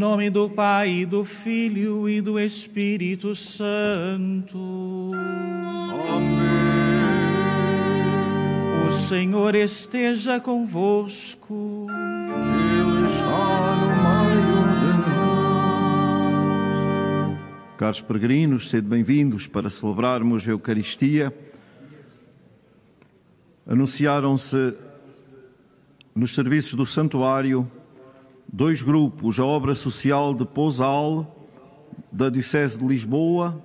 nome do Pai, e do Filho e do Espírito Santo. Amém. O Senhor esteja convosco. Ele está no meio de nós. Caros peregrinos, sede bem-vindos para celebrarmos a Eucaristia. Anunciaram-se nos serviços do Santuário 2 grupos: a obra social de Pousal, da Diocese de Lisboa,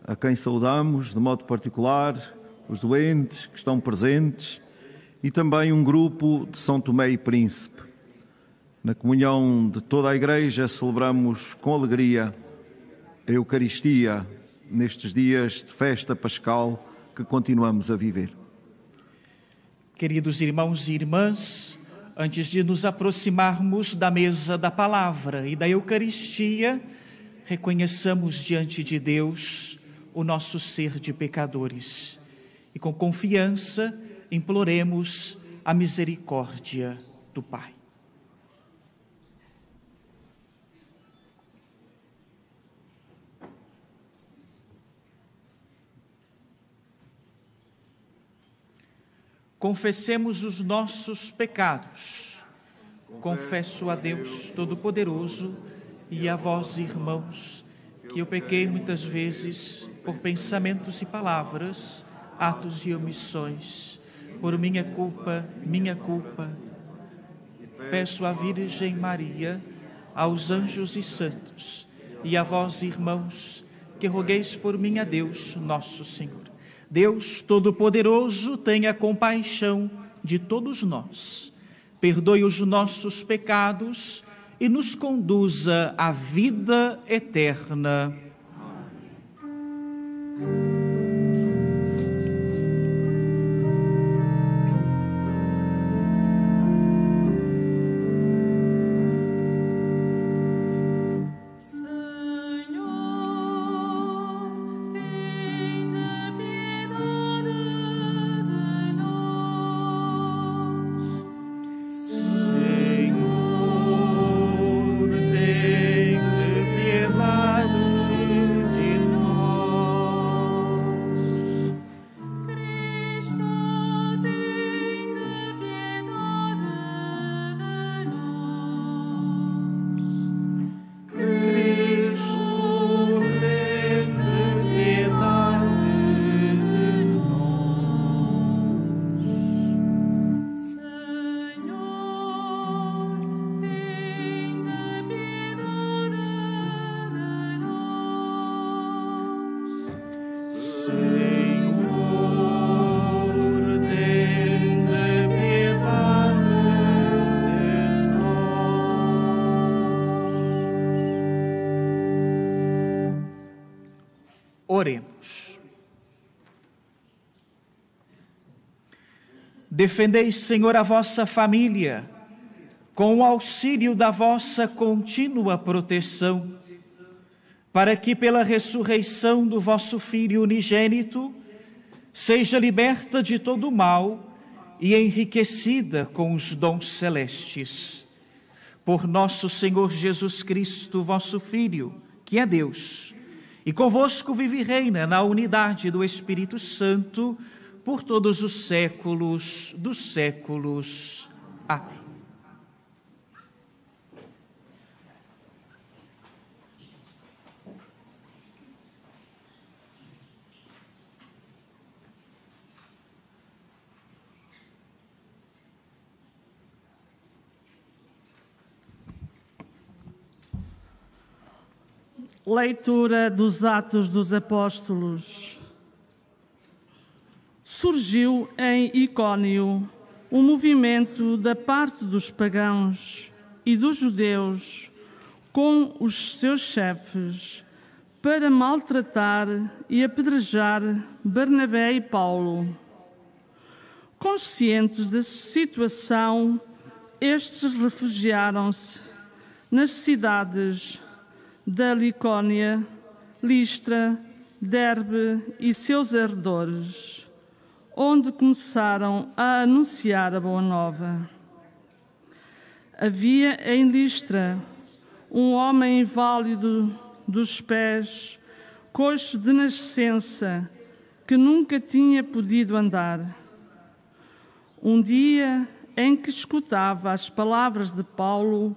a quem saudamos de modo particular, os doentes que estão presentes, e também um grupo de São Tomé e Príncipe. Na comunhão de toda a Igreja celebramos com alegria a Eucaristia nestes dias de festa pascal que continuamos a viver. Queridos irmãos e irmãs, antes de nos aproximarmos da mesa da palavra e da Eucaristia, reconheçamos diante de Deus o nosso ser de pecadores e com confiança imploremos a misericórdia do Pai. Confessemos os nossos pecados. Confesso a Deus Todo-Poderoso e a vós, irmãos, que eu pequei muitas vezes por pensamentos e palavras, atos e omissões, por minha culpa. Peço à Virgem Maria, aos anjos e santos, e a vós, irmãos, que rogueis por mim a Deus, nosso Senhor. Deus Todo-Poderoso, tenha compaixão de todos nós, perdoe os nossos pecados e nos conduza à vida eterna. Oremos. Defendei, Senhor, a vossa família, com o auxílio da vossa contínua proteção, para que, pela ressurreição do vosso Filho unigênito, seja liberta de todo o mal e enriquecida com os dons celestes. Por nosso Senhor Jesus Cristo, vosso Filho, que é Deus, e convosco vive e reina na unidade do Espírito Santo, por todos os séculos dos séculos. Amém. Leitura dos Atos dos Apóstolos. Surgiu em Icônio um movimento da parte dos pagãos e dos judeus com os seus chefes para maltratar e apedrejar Barnabé e Paulo. Conscientes da situação, estes refugiaram-se nas cidades da Licónia, Listra, Derbe e seus arredores, onde começaram a anunciar a boa nova. Havia em Listra um homem inválido dos pés, coxo de nascença, que nunca tinha podido andar. Um dia em que escutava as palavras de Paulo,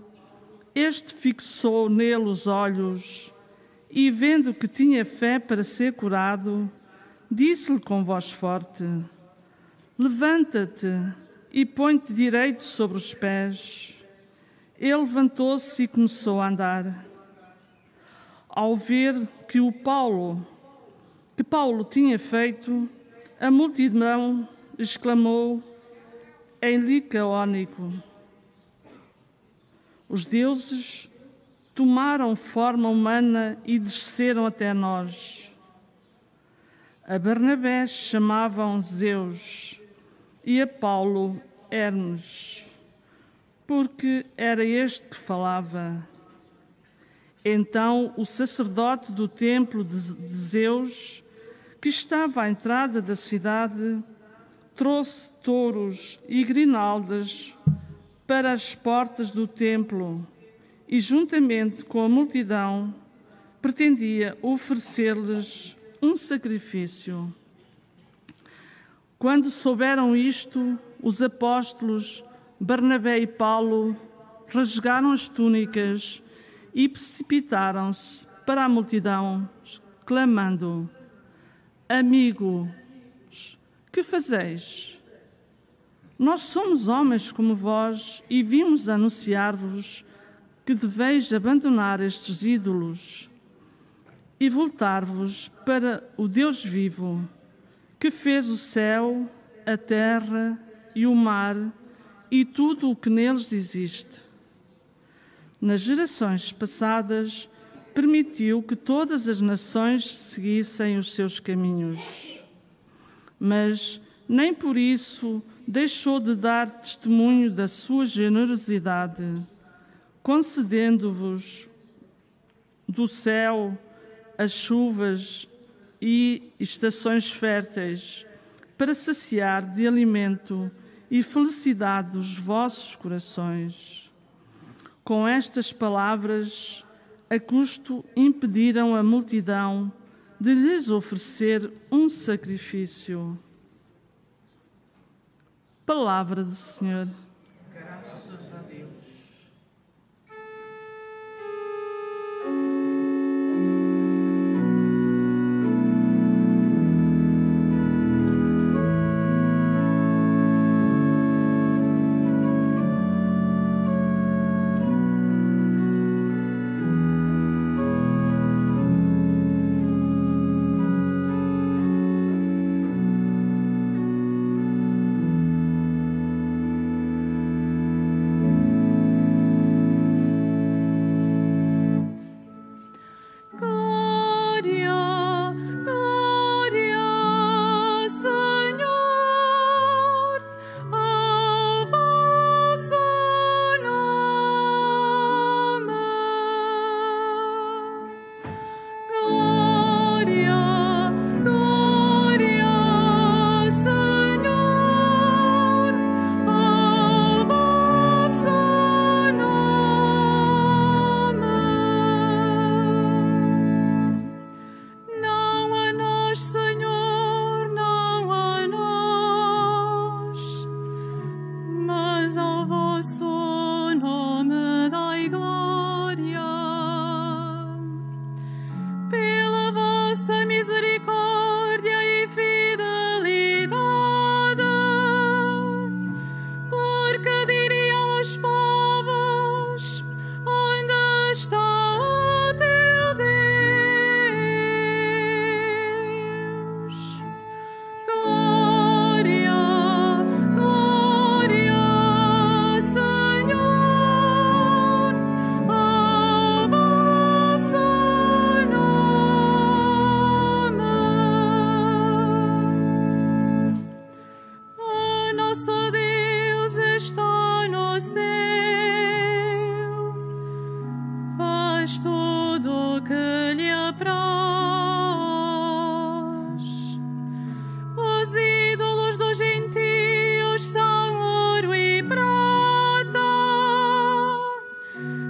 este fixou nele os olhos e, vendo que tinha fé para ser curado, disse-lhe com voz forte: levanta-te e põe-te direito sobre os pés. Ele levantou-se e começou a andar. Ao ver que Paulo tinha feito, a multidão exclamou em licaônico: os deuses tomaram forma humana e desceram até nós. A Barnabé chamavam Zeus e a Paulo Hermes, porque era este que falava. Então o sacerdote do templo de Zeus, que estava à entrada da cidade, trouxe touros e grinaldas para as portas do templo e, juntamente com a multidão, pretendia oferecer-lhes um sacrifício. Quando souberam isto, os apóstolos Barnabé e Paulo rasgaram as túnicas e precipitaram-se para a multidão, clamando: amigos, que fazeis? Nós somos homens como vós e vimos anunciar-vos que deveis abandonar estes ídolos e voltar-vos para o Deus vivo, que fez o céu, a terra e o mar e tudo o que neles existe. Nas gerações passadas, permitiu que todas as nações seguissem os seus caminhos. Mas nem por isso deixou de dar testemunho da sua generosidade, concedendo-vos do céu as chuvas e estações férteis, para saciar de alimento e felicidade os vossos corações. Com estas palavras, a custo impediram a multidão de lhes oferecer um sacrifício. Palavra do Senhor. Graças a Deus.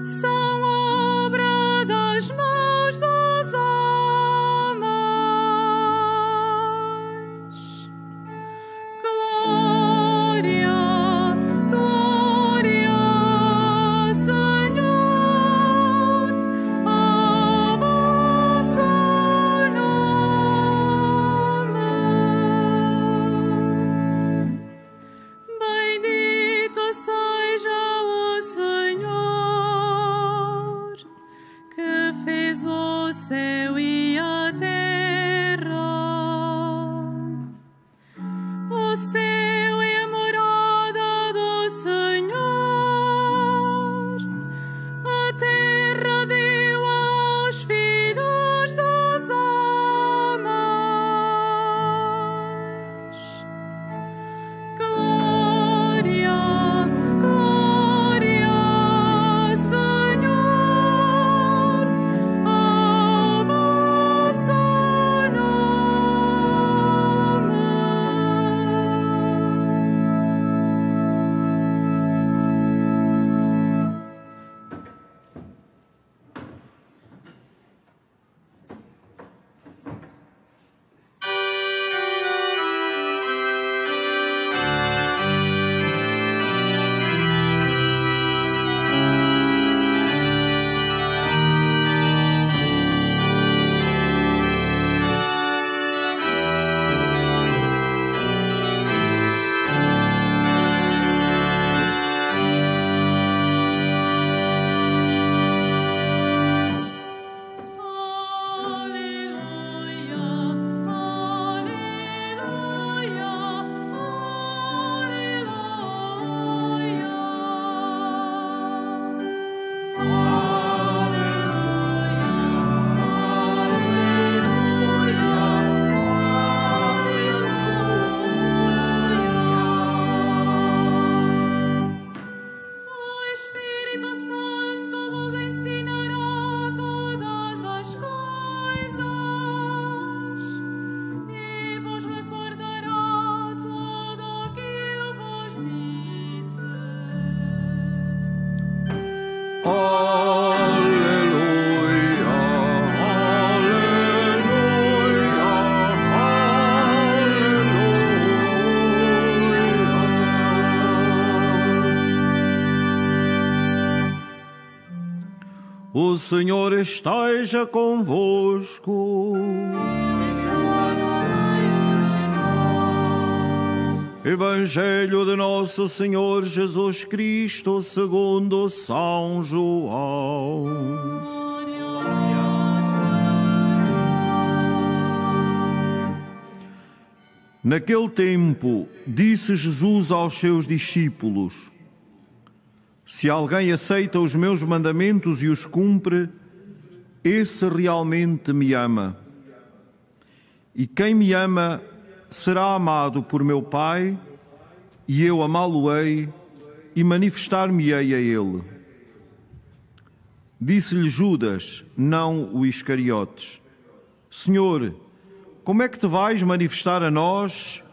São céu e a terra. O céu é a morada do Senhor, a terra deu aos filhos dos homens. Glória, glória, Senhor, ao vosso nome. Aleluia, aleluia, O Espírito Santo vos ensinará todas as coisas e vos recordará tudo o que eu vos disse. Aleluia, aleluia, aleluia. O Senhor esteja convosco. Ele está no meio de nós. Evangelho de Nosso Senhor Jesus Cristo segundo São João. Glória a vós, Senhor. Naquele tempo, disse Jesus aos seus discípulos: Se alguém aceita os meus mandamentos e os cumpre, esse realmente me ama. E quem me ama será amado por meu Pai, e eu amá-lo-ei e manifestar-me-ei a ele. Disse-lhe Judas, não o Iscariotes: Senhor, como é que te vais manifestar a nós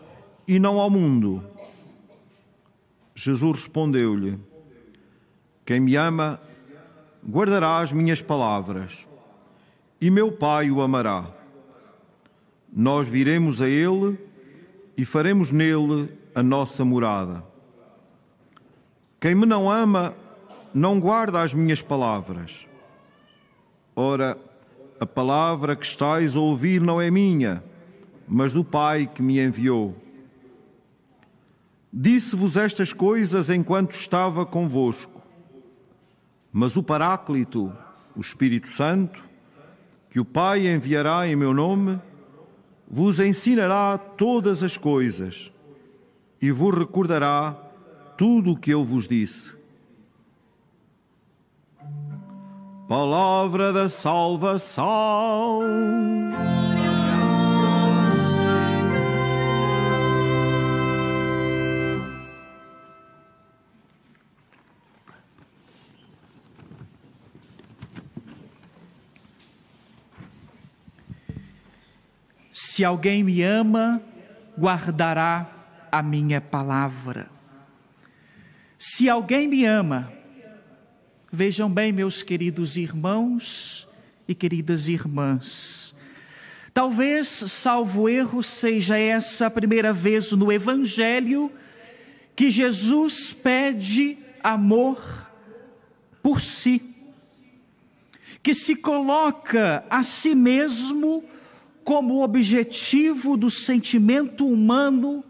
e não ao mundo? Jesus respondeu-lhe: Quem me ama, guardará as minhas palavras, e meu Pai o amará. Nós viremos a ele e faremos nele a nossa morada. Quem me não ama, não guarda as minhas palavras. Ora, a palavra que estáis a ouvir não é minha, mas do Pai que me enviou. Disse-vos estas coisas enquanto estava convosco. Mas o Paráclito, o Espírito Santo, que o Pai enviará em meu nome, vos ensinará todas as coisas e vos recordará tudo o que eu vos disse. Palavra da salvação. Glória a vós, Senhor. Se alguém me ama, guardará a minha palavra. Se alguém me ama, vejam bem, meus queridos irmãos e queridas irmãs, talvez, salvo erro, seja essa a primeira vez no Evangelho que Jesus pede amor por si, que se coloca a si mesmo como objetivo do sentimento humano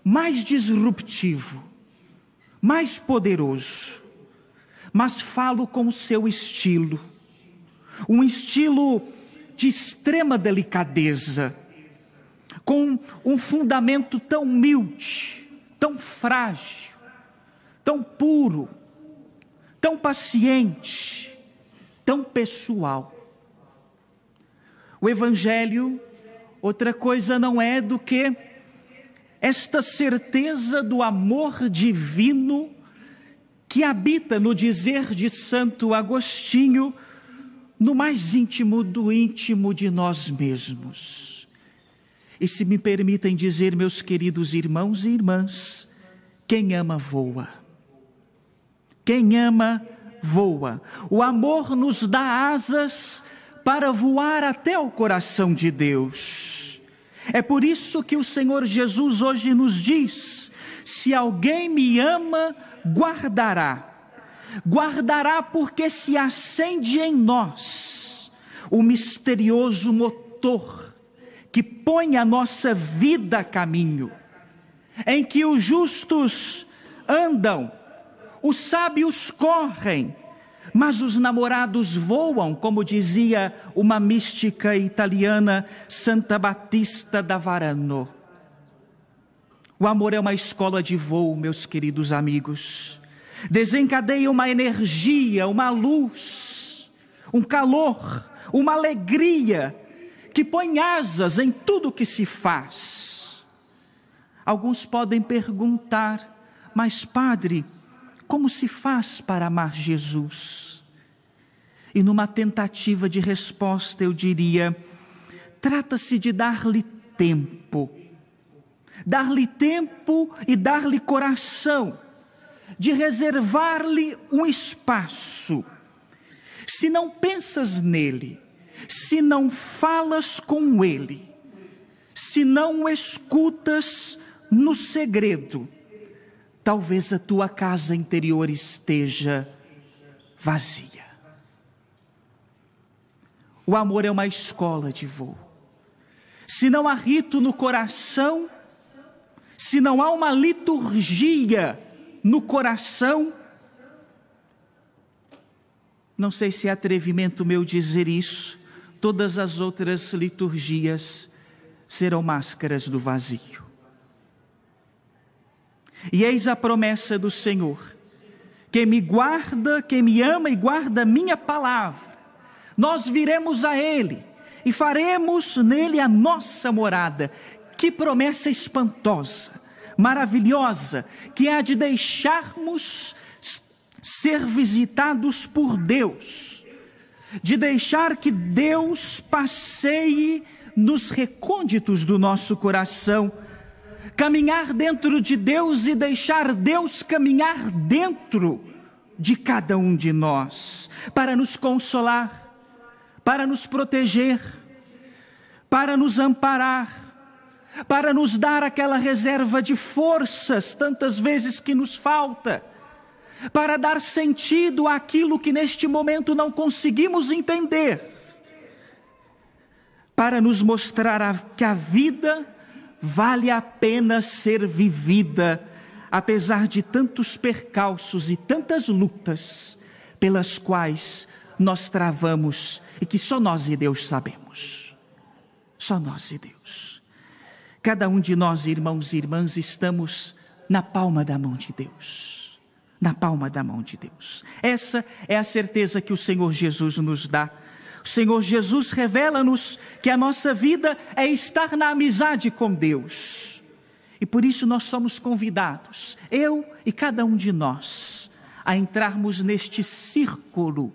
mais disruptivo, mais poderoso. Mas falo com o seu estilo, um estilo de extrema delicadeza, com um fundamento tão humilde, tão frágil, tão puro, tão paciente, tão pessoal. O Evangelho, outra coisa não é do que esta certeza do amor divino que habita no dizer de Santo Agostinho, no mais íntimo do íntimo de nós mesmos. E se me permitem dizer, meus queridos irmãos e irmãs, quem ama voa. Quem ama voa. O amor nos dá asas para voar até o coração de Deus. É por isso que o Senhor Jesus hoje nos diz: se alguém me ama, guardará. Guardará porque se acende em nós o misterioso motor que põe a nossa vida a caminho, em que os justos andam, os sábios correm, mas os namorados voam, como dizia uma mística italiana, Santa Battista da Varano. O amor é uma escola de voo, meus queridos amigos. Desencadeia uma energia, uma luz, um calor, uma alegria que põe asas em tudo que se faz. Alguns podem perguntar: mas padre, como se faz para amar Jesus? E numa tentativa de resposta eu diria: trata-se de dar-lhe tempo. Dar-lhe tempo e dar-lhe coração, de reservar-lhe um espaço. Se não pensas nele, se não falas com ele, se não o escutas no segredo, talvez a tua casa interior esteja vazia. O amor é uma escola de voo. Se não há rito no coração, se não há uma liturgia no coração, não sei se é atrevimento meu dizer isso, todas as outras liturgias serão máscaras do vazio. E eis a promessa do Senhor: quem me guarda, quem me ama e guarda a minha palavra, nós viremos a Ele e faremos nele a nossa morada. Que promessa espantosa, maravilhosa, que há de deixarmos ser visitados por Deus, de deixar que Deus passeie nos recônditos do nosso coração, caminhar dentro de Deus e deixar Deus caminhar dentro de cada um de nós, para nos consolar, para nos proteger, para nos amparar, para nos dar aquela reserva de forças tantas vezes que nos falta, para dar sentido àquilo que neste momento não conseguimos entender, para nos mostrar que a vida vale a pena ser vivida, apesar de tantos percalços e tantas lutas pelas quais nós travamos e que só nós e Deus sabemos. Só nós e Deus. Cada um de nós, irmãos e irmãs, estamos na palma da mão de Deus. Na palma da mão de Deus. Essa é a certeza que o Senhor Jesus nos dá. O Senhor Jesus revela-nos que a nossa vida é estar na amizade com Deus. E por isso nós somos convidados, eu e cada um de nós, a entrarmos neste círculo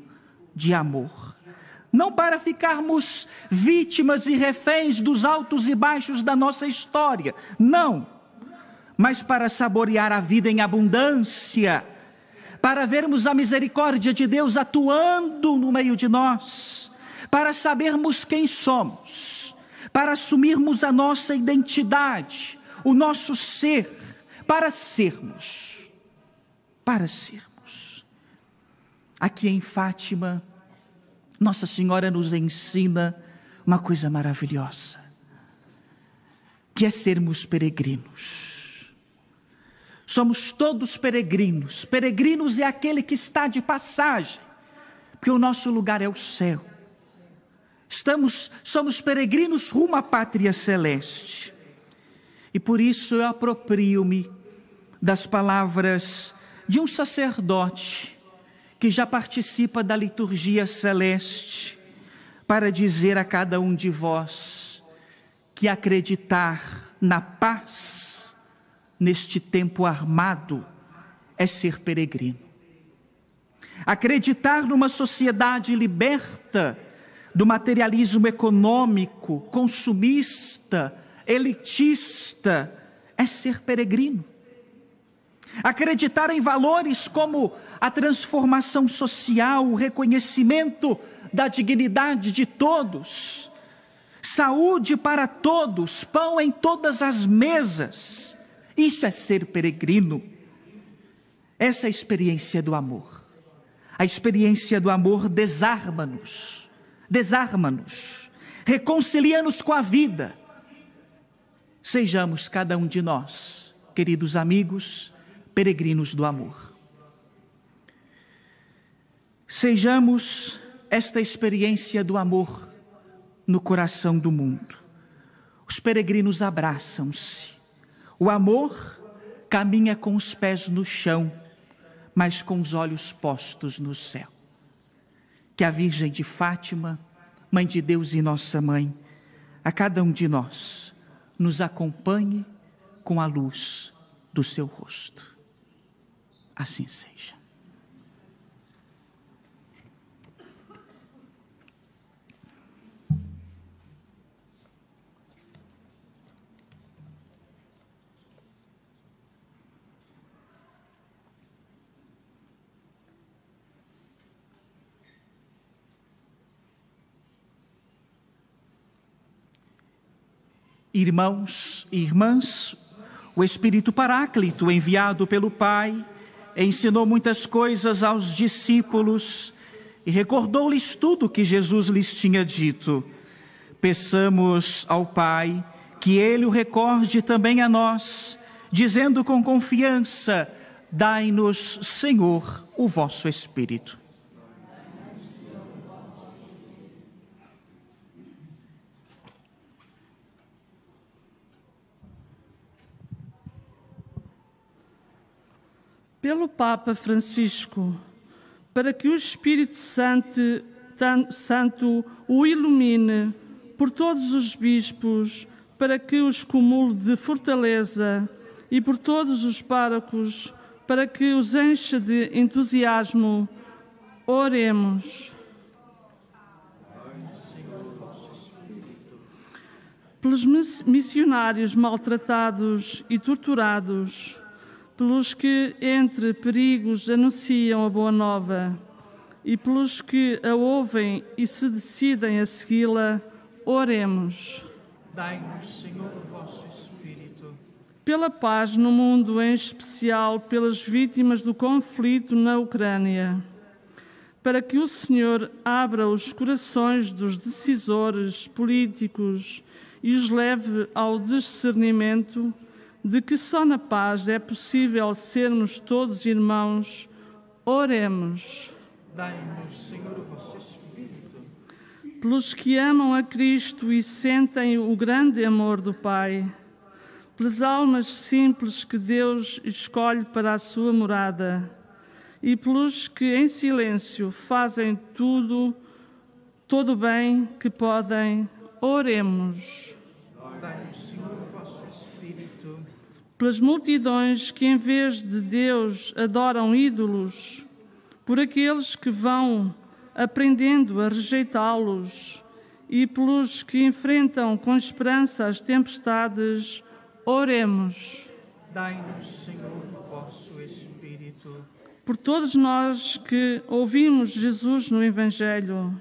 de amor. Não para ficarmos vítimas e reféns dos altos e baixos da nossa história, não. Mas para saborear a vida em abundância, para vermos a misericórdia de Deus atuando no meio de nós, para sabermos quem somos, para assumirmos a nossa identidade, o nosso ser, para sermos. Aqui em Fátima, Nossa Senhora nos ensina uma coisa maravilhosa, que é sermos peregrinos. Somos todos peregrinos. Peregrinos é aquele que está de passagem, porque o nosso lugar é o céu. somos peregrinos rumo à pátria celeste. E por isso eu aproprio-me das palavras de um sacerdote que já participa da liturgia celeste, para dizer a cada um de vós que acreditar na paz neste tempo armado é ser peregrino. Acreditar numa sociedade liberta do materialismo econômico, consumista, elitista, é ser peregrino. Acreditar em valores como a transformação social, o reconhecimento da dignidade de todos, saúde para todos, pão em todas as mesas, isso é ser peregrino. Essa é a experiência do amor. A experiência do amor desarma-nos, reconcilia-nos com a vida. Sejamos cada um de nós, queridos amigos, peregrinos do amor. Sejamos esta experiência do amor no coração do mundo. Os peregrinos abraçam-se. O amor caminha com os pés no chão, mas com os olhos postos no céu. Que a Virgem de Fátima, Mãe de Deus e Nossa Mãe, a cada um de nós, nos acompanhe com a luz do seu rosto. Assim seja. Irmãos e irmãs, o Espírito Paráclito, enviado pelo Pai, ensinou muitas coisas aos discípulos e recordou-lhes tudo que Jesus lhes tinha dito. Peçamos ao Pai que Ele o recorde também a nós, dizendo com confiança: dai-nos, Senhor, o vosso Espírito. Pelo Papa Francisco, para que o Espírito Santo o ilumine, por todos os bispos, para que os cumule de fortaleza, e por todos os párocos, para que os encha de entusiasmo, oremos. Pelos missionários maltratados e torturados, pelos que entre perigos anunciam a boa nova, e pelos que a ouvem e se decidem a segui-la, oremos. Dai-nos, Senhor, o vosso Espírito. Pela paz no mundo, em especial pelas vítimas do conflito na Ucrânia, para que o Senhor abra os corações dos decisores políticos e os leve ao discernimento de que só na paz é possível sermos todos irmãos, oremos. Dai-nos, Senhor, o vosso Espírito. Pelos que amam a Cristo e sentem o grande amor do Pai, pelas almas simples que Deus escolhe para a sua morada, e pelos que em silêncio fazem todo o bem que podem, oremos. Dai-nos, Senhor, o vosso Espírito. Pelas multidões que, em vez de Deus, adoram ídolos, por aqueles que vão aprendendo a rejeitá-los e pelos que enfrentam com esperança as tempestades, oremos. Dai-nos, Senhor, o vosso Espírito. Por todos nós que ouvimos Jesus no Evangelho,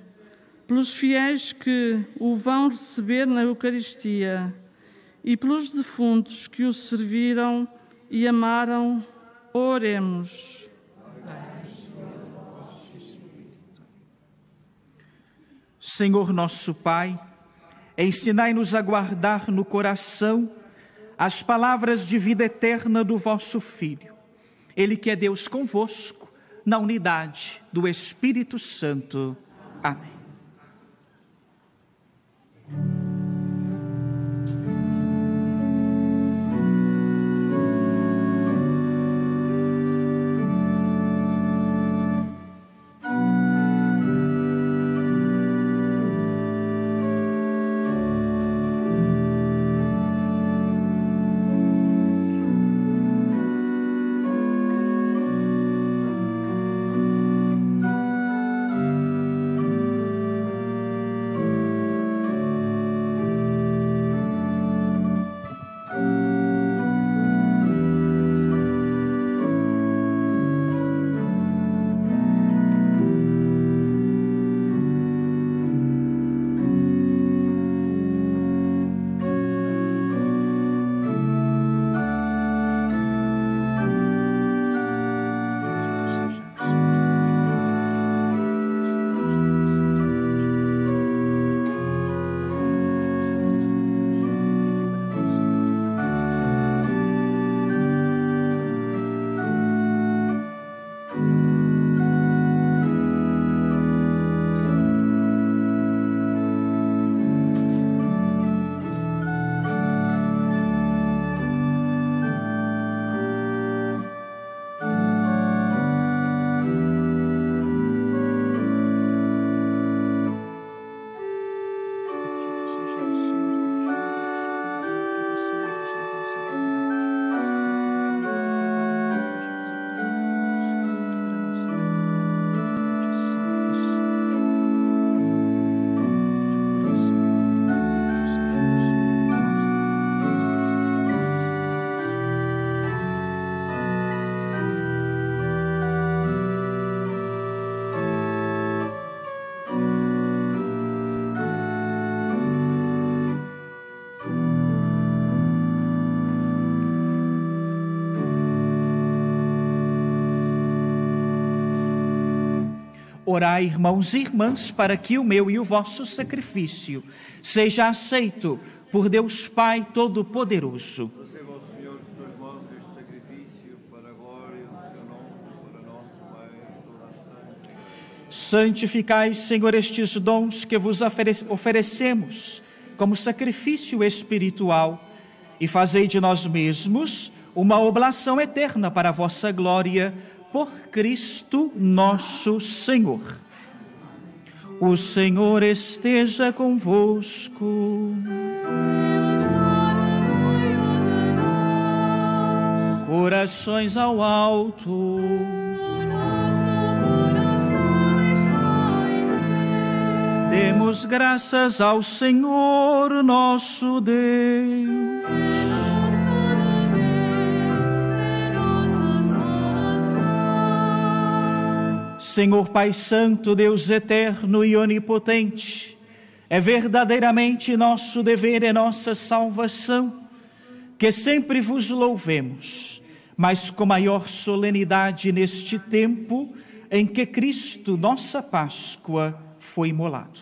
pelos fiéis que o vão receber na Eucaristia, e pelos defuntos que o serviram e amaram, oremos. Senhor nosso Pai, ensinai-nos a guardar no coração as palavras de vida eterna do vosso Filho. Ele que é Deus convosco, na unidade do Espírito Santo. Amém. Orai, irmãos e irmãs, para que o meu e o vosso sacrifício seja aceito por Deus Pai Todo-Poderoso. Receba, Senhor, de tuas mãos este sacrifício para a glória do seu nome, para nosso bem e toda a santa Igreja. Santificai, Senhor, estes dons que vos oferecemos como sacrifício espiritual e fazei de nós mesmos uma oblação eterna para a vossa glória, por Cristo nosso Senhor. O Senhor esteja convosco. Ele está no meio de nós. Corações ao alto. O nosso coração está em Deus. Demos graças ao Senhor nosso Deus. Senhor Pai Santo, Deus eterno e onipotente, é verdadeiramente nosso dever e nossa salvação que sempre vos louvemos, mas com maior solenidade neste tempo em que Cristo, nossa Páscoa, foi imolado.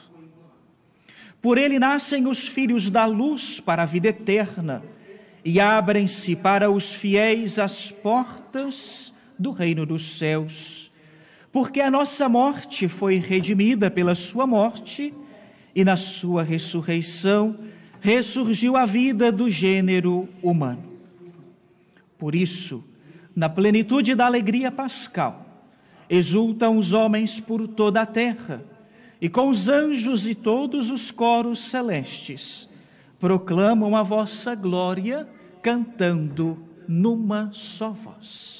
Por ele nascem os filhos da luz para a vida eterna e abrem-se para os fiéis as portas do reino dos céus. Porque a nossa morte foi redimida pela sua morte e na sua ressurreição ressurgiu a vida do gênero humano. Por isso, na plenitude da alegria pascal, exultam os homens por toda a terra e com os anjos e todos os coros celestes proclamam a vossa glória cantando numa só voz.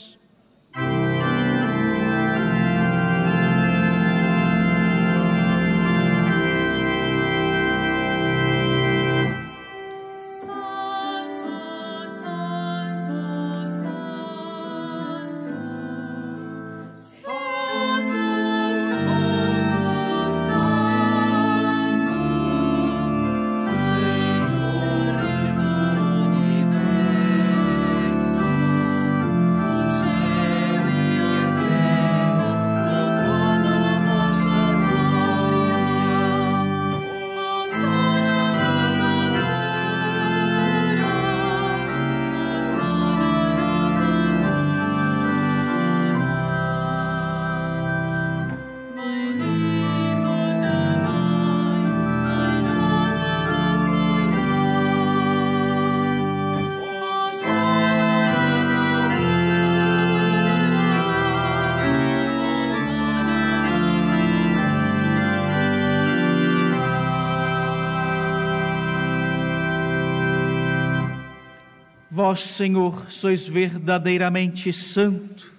Vós, Senhor, sois verdadeiramente santo,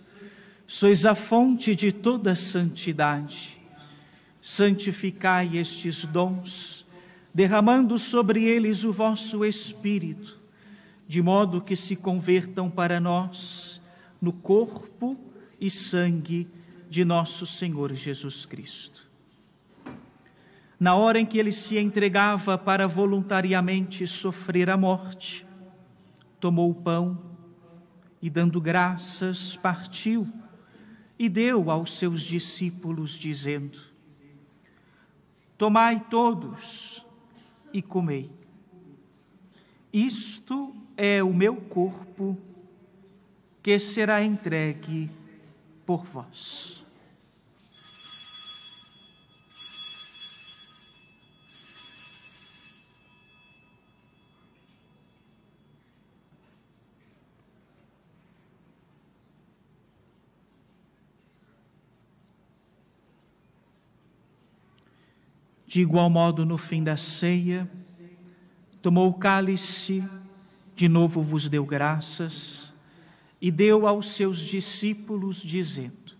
sois a fonte de toda santidade. Santificai estes dons, derramando sobre eles o vosso Espírito, de modo que se convertam para nós no corpo e sangue de nosso Senhor Jesus Cristo. Na hora em que ele se entregava para voluntariamente sofrer a morte, tomou o pão e, dando graças, partiu e deu aos seus discípulos, dizendo: Tomai todos e comei. Isto é o meu corpo, que será entregue por vós. De igual modo, no fim da ceia, tomou o cálice, de novo vos deu graças e deu aos seus discípulos, dizendo: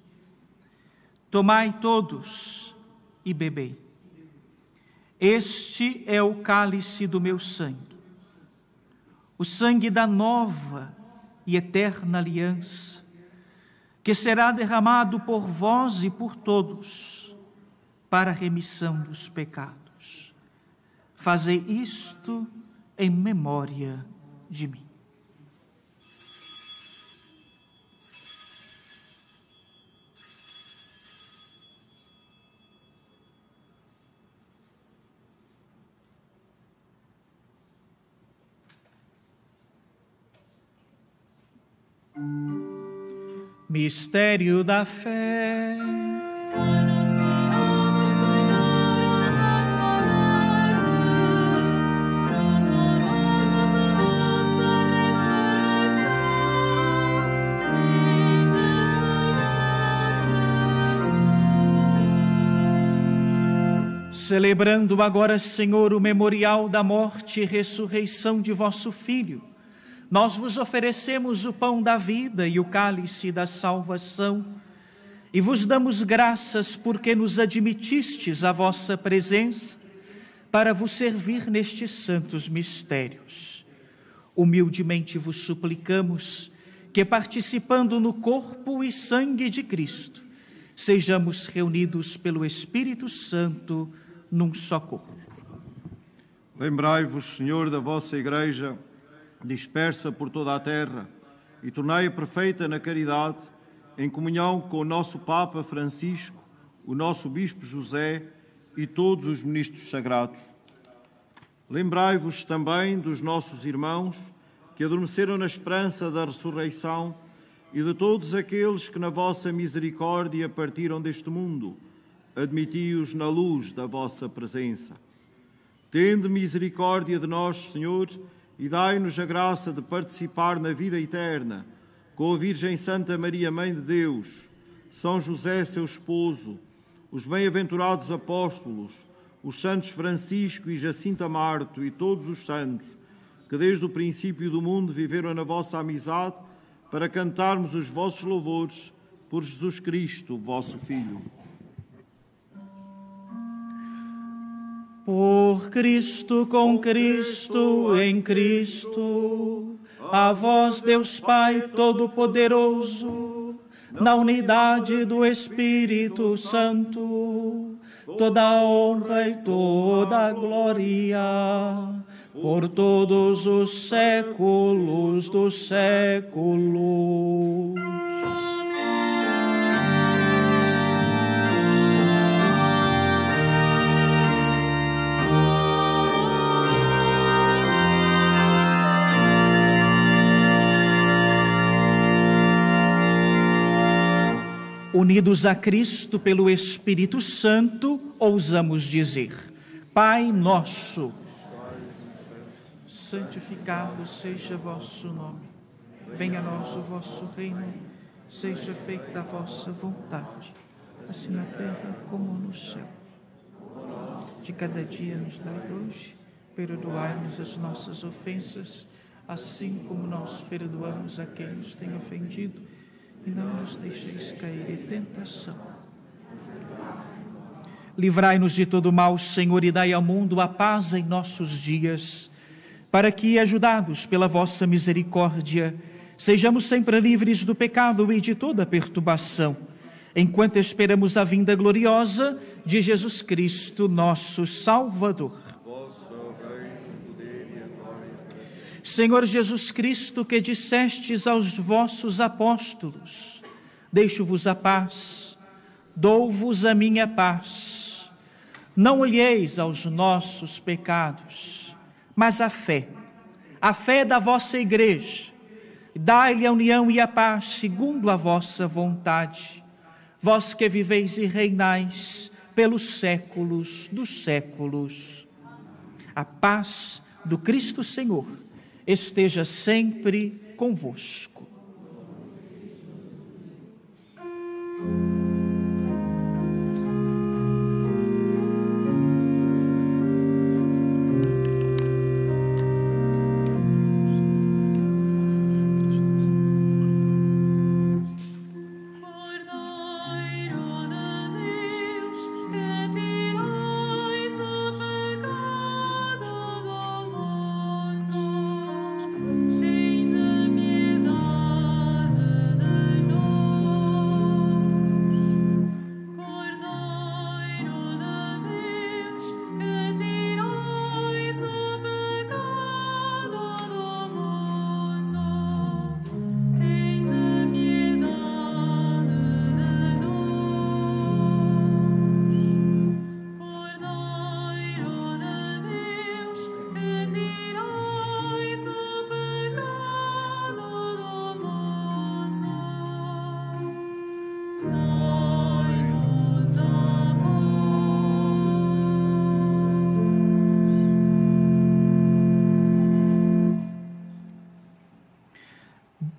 Tomai todos e bebei. Este é o cálice do meu sangue, o sangue da nova e eterna aliança, que será derramado por vós e por todos, para a remissão dos pecados. Fazei isto em memória de mim. Mistério da fé. Anunciamos, Senhor, a vossa morte, proclamamos a vossa ressurreição. Vinde, Senhor Jesus. Celebrando agora, Senhor, o memorial da morte e ressurreição de vosso Filho, nós vos oferecemos o pão da vida e o cálice da salvação, e vos damos graças porque nos admitistes à vossa presença para vos servir nestes santos mistérios. Humildemente vos suplicamos que, participando no corpo e sangue de Cristo, sejamos reunidos pelo Espírito Santo num só corpo. Lembrai-vos, Senhor, da vossa Igreja, dispersa por toda a terra, e tornai-a perfeita na caridade, em comunhão com o nosso Papa Francisco, o nosso Bispo José e todos os ministros sagrados. Lembrai-vos também dos nossos irmãos que adormeceram na esperança da ressurreição e de todos aqueles que na vossa misericórdia partiram deste mundo. Admiti-os na luz da vossa presença. Tende misericórdia de nós, Senhor, e dai-nos a graça de participar na vida eterna com a Virgem Santa Maria, Mãe de Deus, São José, seu esposo, os bem-aventurados apóstolos, os santos Francisco e Jacinta Marto e todos os santos, que desde o princípio do mundo viveram na vossa amizade, para cantarmos os vossos louvores por Jesus Cristo, vosso Filho. Por Cristo, com Cristo, em Cristo, a vós, Deus Pai Todo-Poderoso, na unidade do Espírito Santo, toda a honra e toda a glória, por todos os séculos dos séculos. Unidos a Cristo pelo Espírito Santo, ousamos dizer: Pai nosso, santificado seja vosso nome. Venha a nós o vosso reino. Seja feita a vossa vontade, assim na terra como no céu. De cada dia nos dai hoje, perdoai-nos as nossas ofensas, assim como nós perdoamos a quem nos tem ofendido. E não nos deixeis cair em tentação. Livrai-nos de todo mal, Senhor, e dai ao mundo a paz em nossos dias, para que, ajudados pela vossa misericórdia, sejamos sempre livres do pecado e de toda perturbação, enquanto esperamos a vinda gloriosa de Jesus Cristo, nosso Salvador. Senhor Jesus Cristo, que dissestes aos vossos apóstolos: deixo-vos a paz, dou-vos a minha paz. Não olheis aos nossos pecados, mas a fé da vossa Igreja. Dai-lhe a união e a paz segundo a vossa vontade, vós que viveis e reinais pelos séculos dos séculos. A paz do Cristo Senhor esteja sempre convosco. Cheio de piedade.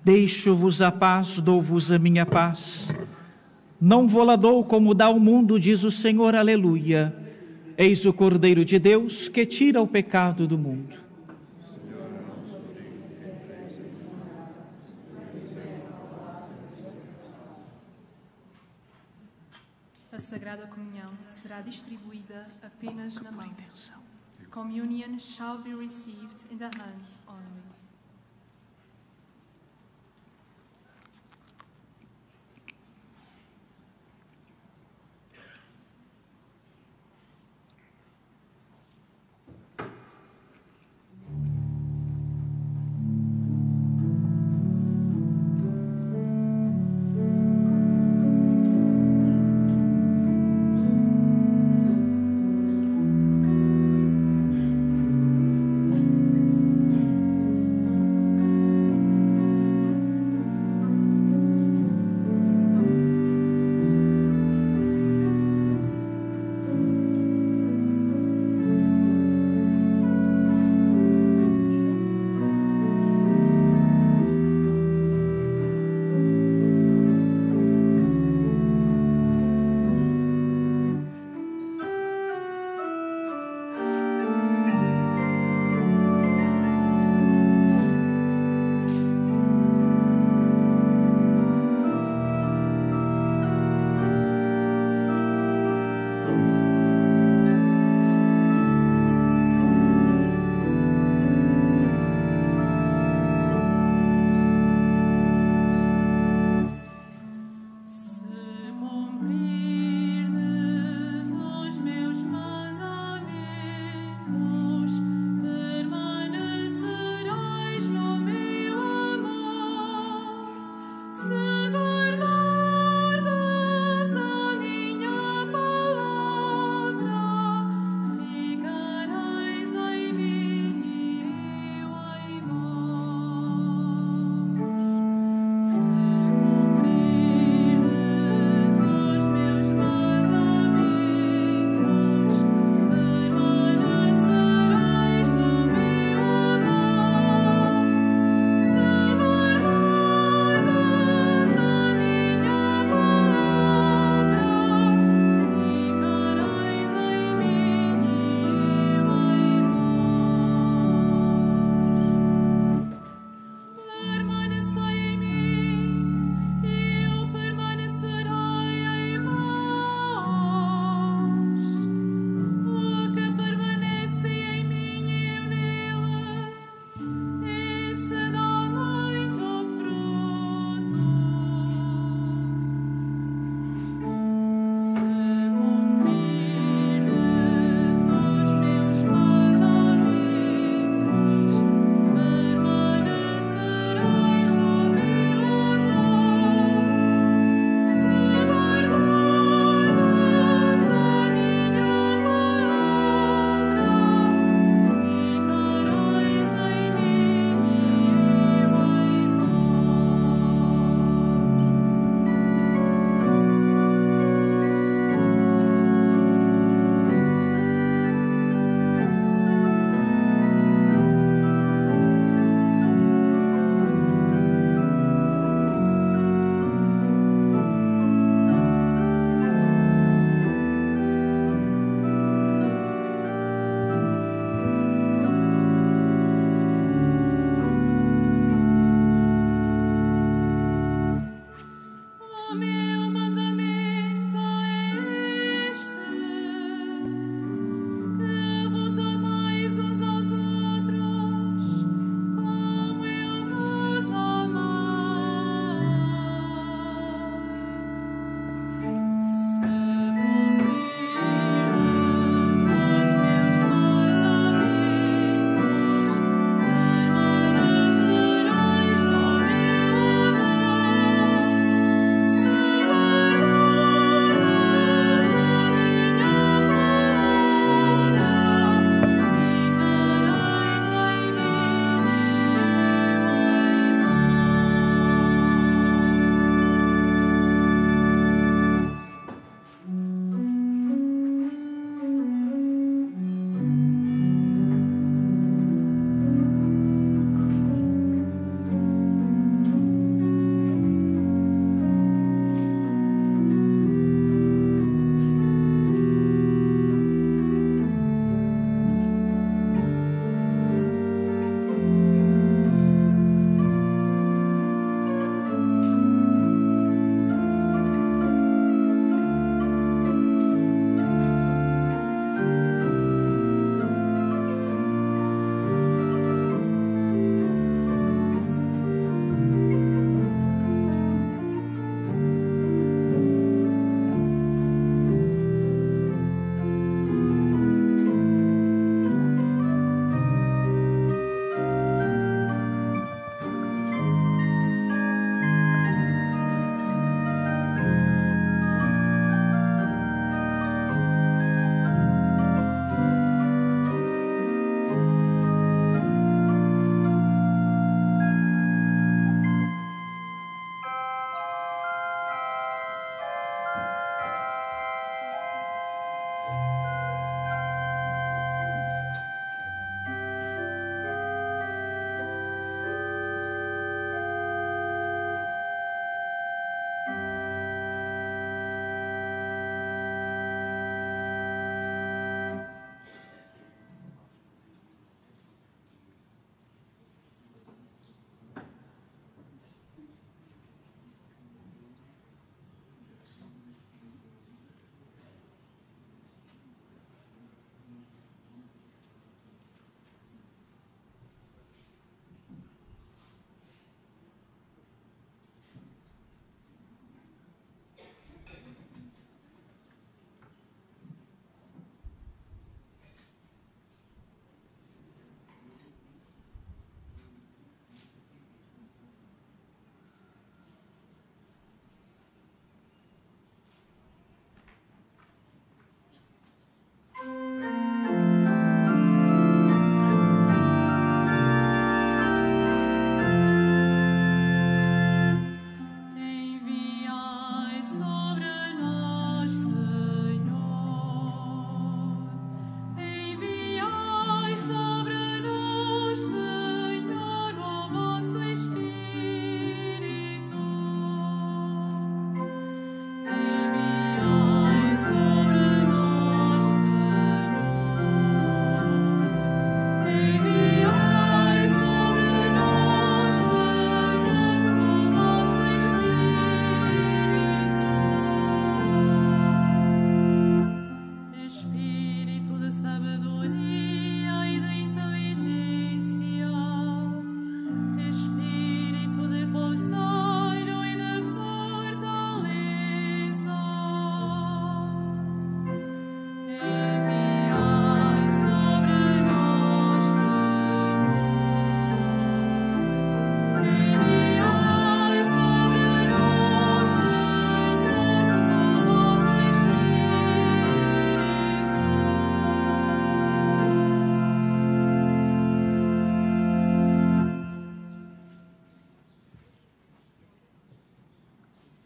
Deixo-vos a paz, dou-vos a minha paz. Não vou-la dou como dá o mundo, diz o Senhor, aleluia. Eis o Cordeiro de Deus que tira o pecado do mundo. A Sagrada Comunhão será distribuída apenas na mão. Communion shall be received in the hand only.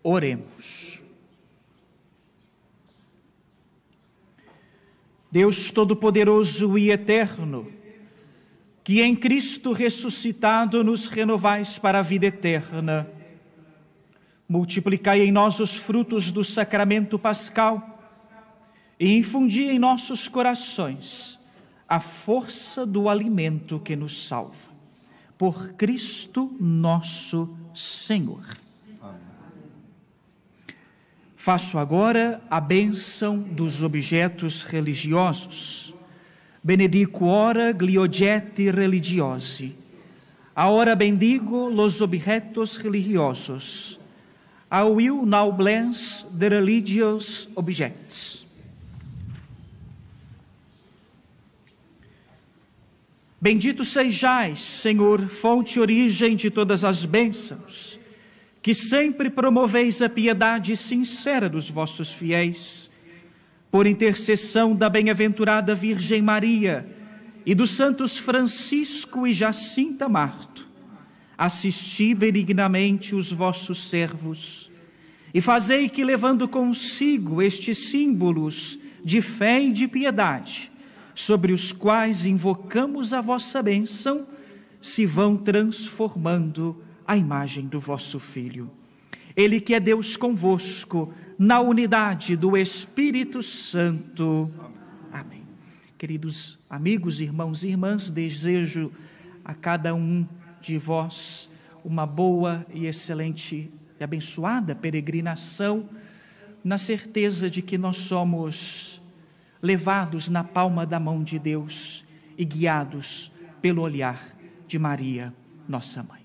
Oremos. Deus Todo-Poderoso e Eterno, que em Cristo ressuscitado nos renovais para a vida eterna, multiplicai em nós os frutos do sacramento pascal e infundi em nossos corações a força do alimento que nos salva. Por Cristo nosso Senhor. Amém. Faço agora a bênção dos objetos religiosos. Benedico ora gli oggetti religiosi. Ora bendigo los objetos religiosos. Auiu naublens de religious objects. Bendito sejais, Senhor, fonte e origem de todas as bênçãos, que sempre promoveis a piedade sincera dos vossos fiéis, por intercessão da bem-aventurada Virgem Maria e dos santos Francisco e Jacinta Marto, assisti benignamente os vossos servos e fazei que, levando consigo estes símbolos de fé e de piedade, sobre os quais invocamos a vossa bênção, se vão transformando a imagem do vosso Filho. Ele que é Deus convosco, na unidade do Espírito Santo. Amém. Queridos amigos, irmãos e irmãs, desejo a cada um de vós uma boa e excelente e abençoada peregrinação, na certeza de que nós somos levados na palma da mão de Deus e guiados pelo olhar de Maria, nossa mãe.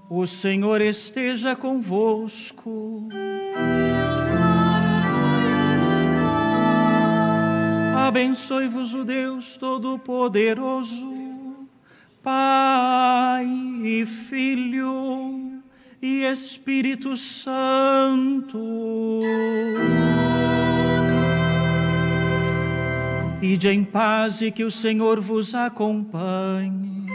O Senhor esteja convosco. Abençoe-vos o Deus Todo-Poderoso, Pai e Filho e Espírito Santo. Ide em paz e que o Senhor vos acompanhe.